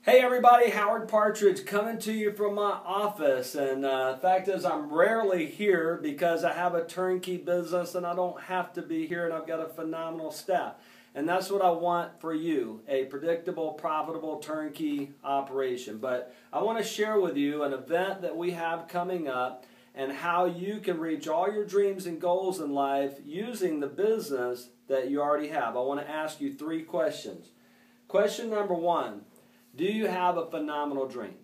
Hey everybody, Howard Partridge coming to you from my office, and the fact is I'm rarely here because I have a turnkey business and I don't have to be here, and I've got a phenomenal staff. And that's what I want for you, a predictable, profitable turnkey operation. But I want to share with you an event that we have coming up and how you can reach all your dreams and goals in life using the business that you already have. I want to ask you 3 questions. Question number 1. Do you have a phenomenal dream?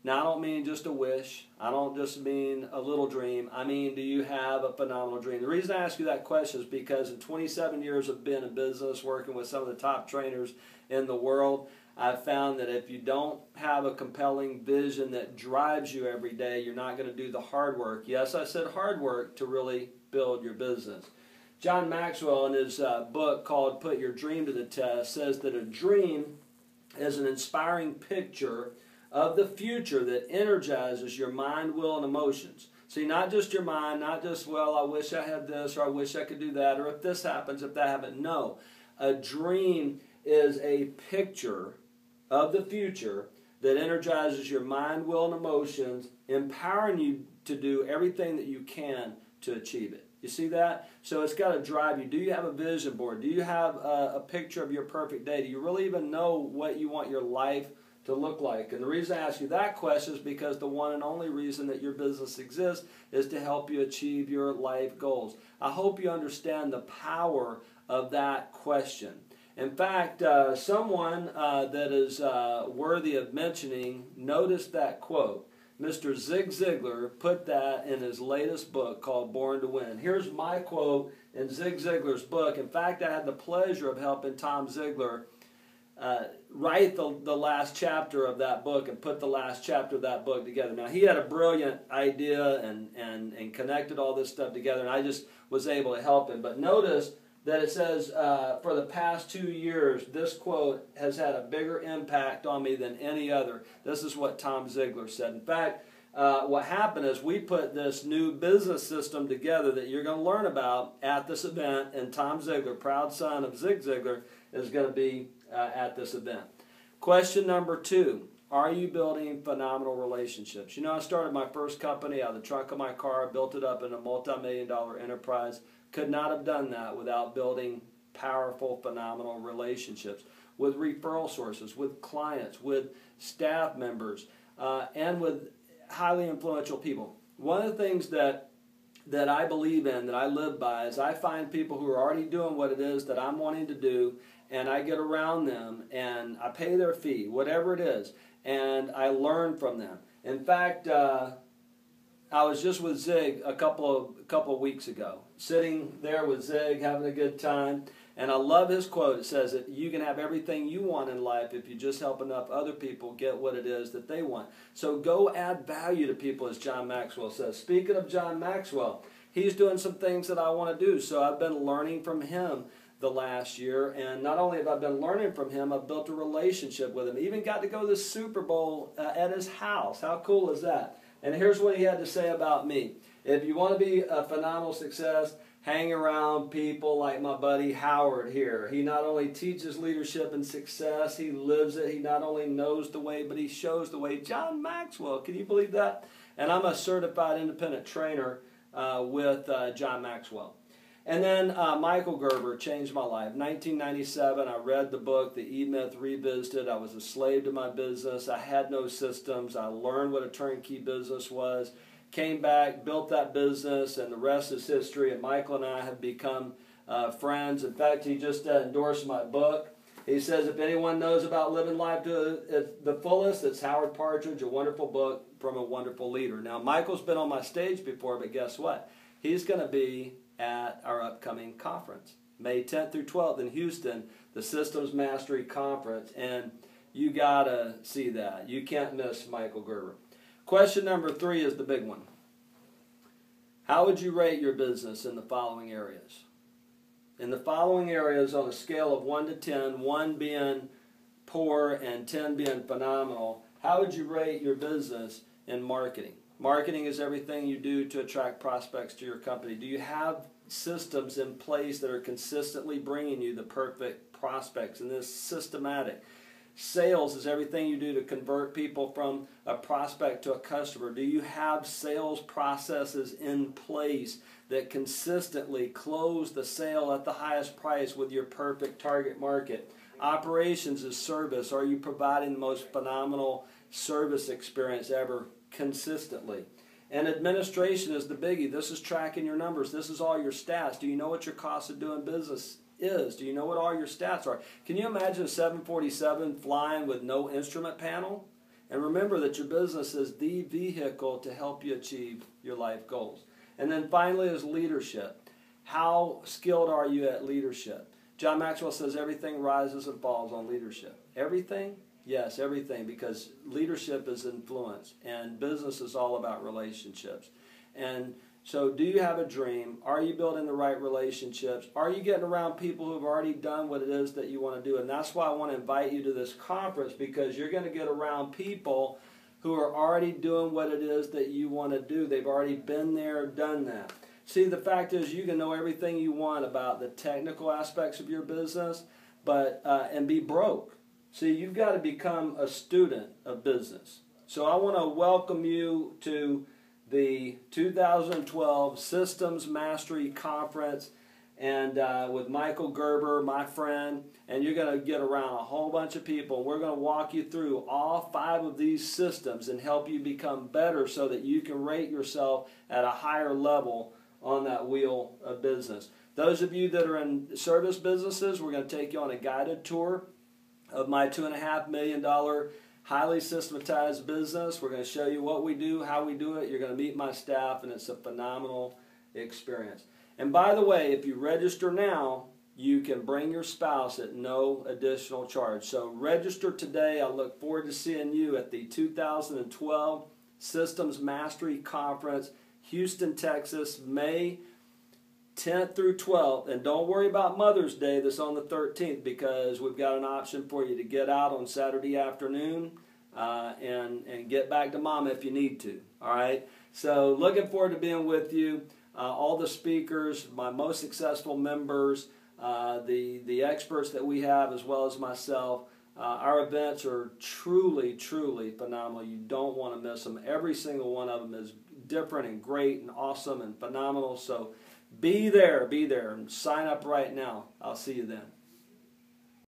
Now, I don't mean just a wish. I don't just mean a little dream. I mean, do you have a phenomenal dream? The reason I ask you that question is because in 27 years of being in business, working with some of the top trainers in the world, I've found that if you don't have a compelling vision that drives you every day, you're not going to do the hard work. Yes, I said hard work to really build your business. John Maxwell, in his book called Put Your Dream to the Test, says that a dream is an inspiring picture of the future that energizes your mind, will, and emotions. See, not just your mind, not just, well, I wish I had this, or I wish I could do that, or if this happens, if that happens. No. A dream is a picture of the future that energizes your mind, will, and emotions, empowering you to do everything that you can to achieve it. You see that? So it's got to drive you. Do you have a vision board? Do you have a picture of your perfect day? Do you really even know what you want your life to look like? And the reason I ask you that question is because the one and only reason that your business exists is to help you achieve your life goals. I hope you understand the power of that question. In fact, someone that is worthy of mentioning noticed that quote. Mr. Zig Ziglar put that in his latest book called Born to Win. Here's my quote in Zig Ziglar's book. In fact, I had the pleasure of helping Tom Ziglar write the last chapter of that book and put the last chapter of that book together. Now, he had a brilliant idea and connected all this stuff together, and I just was able to help him. But notice that it says, for the past 2 years, this quote has had a bigger impact on me than any other. This is what Tom Ziglar said. In fact, what happened is we put this new business system together that you're going to learn about at this event, and Tom Ziglar, proud son of Zig Ziglar, is going to be at this event. Question number 2. Are you building phenomenal relationships? You know, I started my first company out of the trunk of my car, built it up in a multi-million-dollar enterprise. Could not have done that without building powerful, phenomenal relationships with referral sources, with clients, with staff members, and with highly influential people. One of the things that I believe in, that I live by, is I find people who are already doing what it is that I'm wanting to do, and I get around them, and I pay their fee, whatever it is, and I learn from them. In fact, I was just with Zig a couple of weeks ago, sitting there with Zig, having a good time, and I love his quote. It says that you can have everything you want in life if you just help enough other people get what it is that they want. So go add value to people, as John Maxwell says. Speaking of John Maxwell, he's doing some things that I want to do, so I've been learning from him the last year, and not only have I been learning from him, I've built a relationship with him. Even got to go to the Super Bowl at his house. How cool is that? And here's what he had to say about me. If you want to be a phenomenal success, hang around people like my buddy Howard here. He not only teaches leadership and success, he lives it. He not only knows the way, but he shows the way. John Maxwell, can you believe that? And I'm a certified independent trainer with John Maxwell. And then Michael Gerber changed my life. 1997, I read the book, The E-Myth Revisited. I was a slave to my business. I had no systems. I learned what a turnkey business was. Came back, built that business, and the rest is history. And Michael and I have become friends. In fact, he just endorsed my book. He says, if anyone knows about living life to the fullest, it's Howard Partridge, a wonderful book from a wonderful leader. Now, Michael's been on my stage before, but guess what? He's going to be at our upcoming conference, May 10th through 12th in Houston, the Systems Mastery Conference, and you got to see that. You can't miss Michael Gerber. Question number 3 is the big one. How would you rate your business in the following areas? In the following areas, on a scale of 1 to 10, 1 being poor and 10 being phenomenal, how would you rate your business in marketing? Marketing is everything you do to attract prospects to your company. Do you have systems in place that are consistently bringing you the perfect prospects? And this is systematic. Sales is everything you do to convert people from a prospect to a customer. Do you have sales processes in place that consistently close the sale at the highest price with your perfect target market? Operations is service. Are you providing the most phenomenal service experience ever consistently? And administration is the biggie. This is tracking your numbers. This is all your stats. Do you know what your cost of doing business is? Do you know what all your stats are? Can you imagine a 747 flying with no instrument panel? And remember that your business is the vehicle to help you achieve your life goals. And then finally is leadership. How skilled are you at leadership? John Maxwell says everything rises and falls on leadership. Everything? Yes, everything, because leadership is influence, and business is all about relationships. And so do you have a dream? Are you building the right relationships? Are you getting around people who have already done what it is that you want to do? And that's why I want to invite you to this conference, because you're going to get around people who are already doing what it is that you want to do. They've already been there, done that. See, the fact is you can know everything you want about the technical aspects of your business, but and be broke. See, you've got to become a student of business. So I want to welcome you to the 2012 Systems Mastery Conference, and with Michael Gerber, my friend, and you're going to get around a whole bunch of people. We're going to walk you through all 5 of these systems and help you become better so that you can rate yourself at a higher level on that wheel of business. Those of you that are in service businesses, we're going to take you on a guided tour of my $2.5 million highly systematized business. We're going to show you what we do, how we do it. You're going to meet my staff, and it's a phenomenal experience. And by the way, if you register now, you can bring your spouse at no additional charge. So register today. I look forward to seeing you at the 2012 Systems Mastery Conference, Houston, Texas, May 10th through 12th. And don't worry about Mother's Day that's on the 13th, because we've got an option for you to get out on Saturday afternoon and get back to Mama if you need to. All right? So looking forward to being with you. All the speakers, my most successful members, the experts that we have, as well as myself. Our events are truly, truly phenomenal. You don't want to miss them. Every single one of them is different and great and awesome and phenomenal. So be there, and sign up right now. I'll see you then.